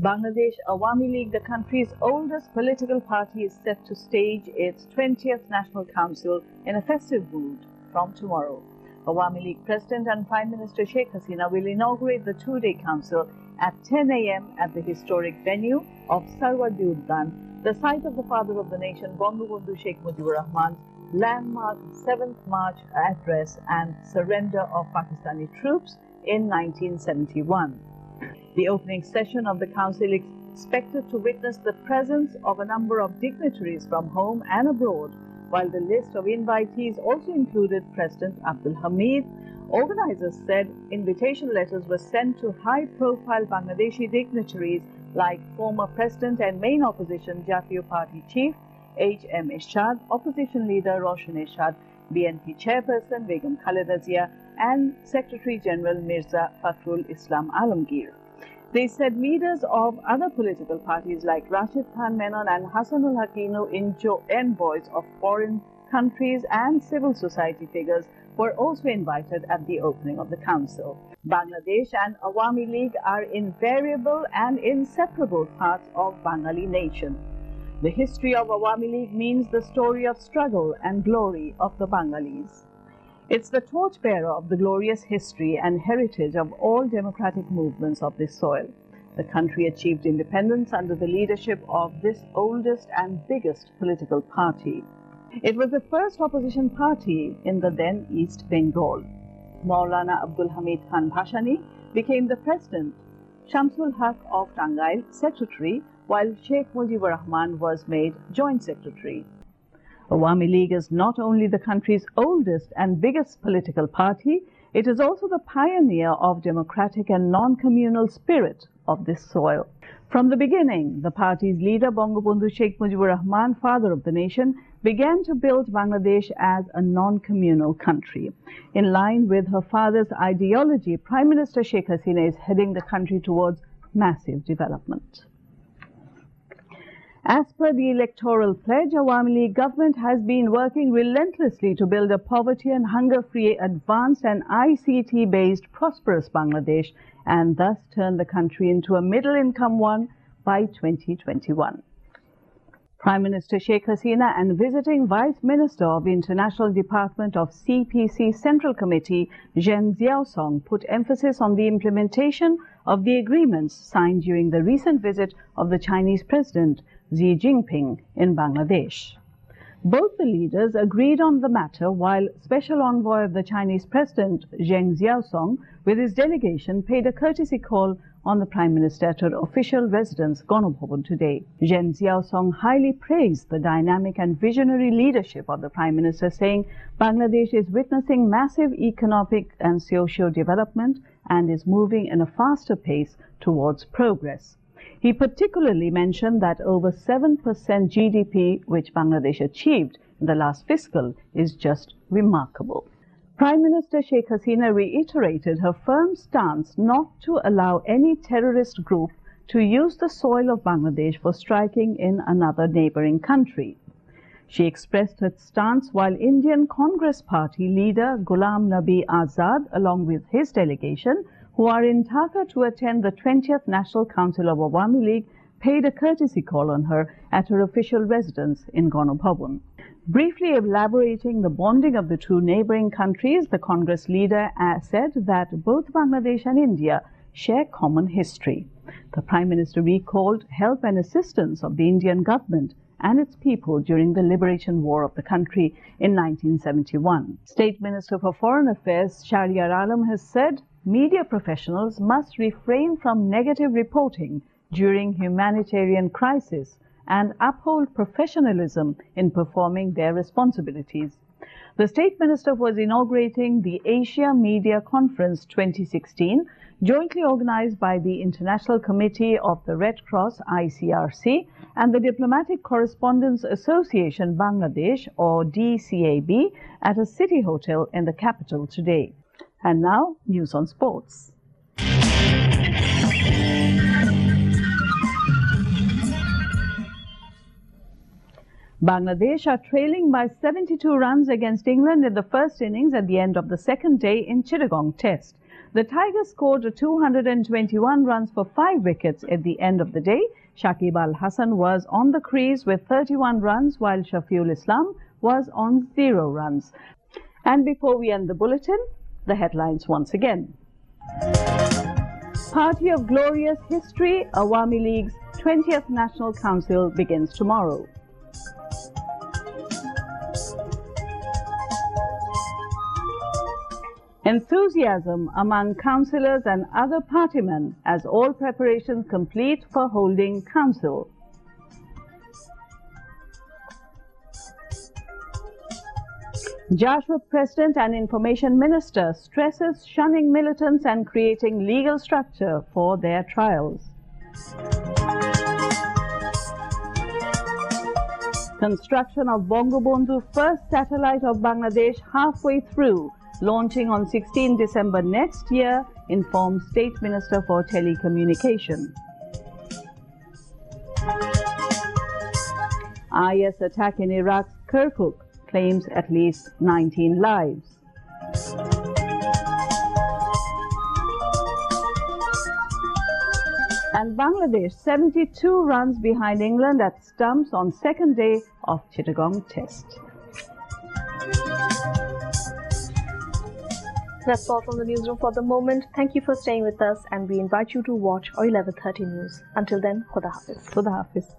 Bangladesh Awami League, the country's oldest political party, is set to stage its 20th National Council in a festive mood from tomorrow. Awami League President and Prime Minister Sheikh Hasina will inaugurate the two-day council at 10 a.m. at the historic venue of Sarwadi Udyan, the site of the father of the nation, Bangabandhu Sheikh Mujibur Rahman's landmark 7th March address and surrender of Pakistani troops in 1971. The opening session of the council is expected to witness the presence of a number of dignitaries from home and abroad, while the list of invitees also included President Abdul Hamid. Organizers said invitation letters were sent to high-profile Bangladeshi dignitaries like former President and main opposition Jatiyo Party Chief H.M. Ershad, opposition leader Roshan Ershad, BNP chairperson Begum Khaleda Zia, and Secretary General Mirza Fakhrul Islam Alamgir. They said leaders of other political parties like Rashid Khan Menon and Hassanul Haqqinu, envoys of foreign countries and civil society figures were also invited at the opening of the council. Bangladesh and Awami League are invariable and inseparable parts of Bengali nation. The history of Awami League means the story of struggle and glory of the Bengalis. It's the torchbearer of the glorious history and heritage of all democratic movements of this soil. The country achieved independence under the leadership of this oldest and biggest political party. It was the first opposition party in the then East Bengal. Maulana Abdul Hamid Khan Bhashani became the president, Shamsul Haq of Tangail secretary, while Sheikh Mujibur Rahman was made joint secretary. Awami League is not only the country's oldest and biggest political party, it is also the pioneer of democratic and non-communal spirit of this soil. From the beginning, the party's leader, Bangabandhu Sheikh Mujibur Rahman, father of the nation, began to build Bangladesh as a non-communal country. In line with her father's ideology, Prime Minister Sheikh Hasina is heading the country towards massive development. As per the electoral pledge, Awami League government has been working relentlessly to build a poverty and hunger-free, advanced and ICT-based prosperous Bangladesh and thus turn the country into a middle-income one by 2021. Prime Minister Sheikh Hasina and visiting Vice Minister of International Department of CPC Central Committee, Zheng Xiaosong, put emphasis on the implementation of the agreements signed during the recent visit of the Chinese President Xi Jinping in Bangladesh. Both the leaders agreed on the matter, while Special Envoy of the Chinese President Zheng Xiaosong with his delegation paid a courtesy call on the Prime Minister at her official residence, Ganobhavan, today. Zheng Xiaosong highly praised the dynamic and visionary leadership of the Prime Minister, saying Bangladesh is witnessing massive economic and socio-development and is moving in a faster pace towards progress. He particularly mentioned that over 7% GDP, which Bangladesh achieved in the last fiscal, is just remarkable. Prime Minister Sheikh Hasina reiterated her firm stance not to allow any terrorist group to use the soil of Bangladesh for striking in another neighboring country. She expressed her stance while Indian Congress Party leader Ghulam Nabi Azad, along with his delegation, who are in Dhaka to attend the 20th National Council of Awami League, paid a courtesy call on her at her official residence in Ganobhavan. Briefly elaborating the bonding of the two neighboring countries, the Congress leader said that both Bangladesh and India share common history. The Prime Minister recalled help and assistance of the Indian government and its people during the liberation war of the country in 1971. State Minister for Foreign Affairs Shahryar Alam has said media professionals must refrain from negative reporting during humanitarian crisis and uphold professionalism in performing their responsibilities. The State Minister was inaugurating the Asia Media Conference 2016, jointly organized by the International Committee of the Red Cross ICRC and the Diplomatic Correspondence Association Bangladesh, or DCAB, at a city hotel in the capital today. And now, news on sports. Bangladesh are trailing by 72 runs against England in the first innings at the end of the second day in Chittagong Test. The Tigers scored 221 runs for 5 wickets at the end of the day. Shakib Al Hasan was on the crease with 31 runs, while Shafiul Islam was on 0 runs. And before we end the bulletin, the headlines once again. Party of Glorious History, Awami League's 20th National Council begins tomorrow. Enthusiasm among councillors and other partymen as all preparations complete for holding council. Jashua President and Information Minister stresses shunning militants and creating legal structure for their trials. Construction of Bangabandhu first satellite of Bangladesh halfway through, launching on 16 December next year, informed State Minister for Telecommunication. IS attack in Iraq's Kirkuk claims at least 19 lives. And Bangladesh 72 runs behind England at stumps on second day of Chittagong Test. That's all from the newsroom for the moment. Thank you for staying with us, and we invite you to watch our 11:30 news. Until then, Khuda Hafiz. Khuda Hafiz.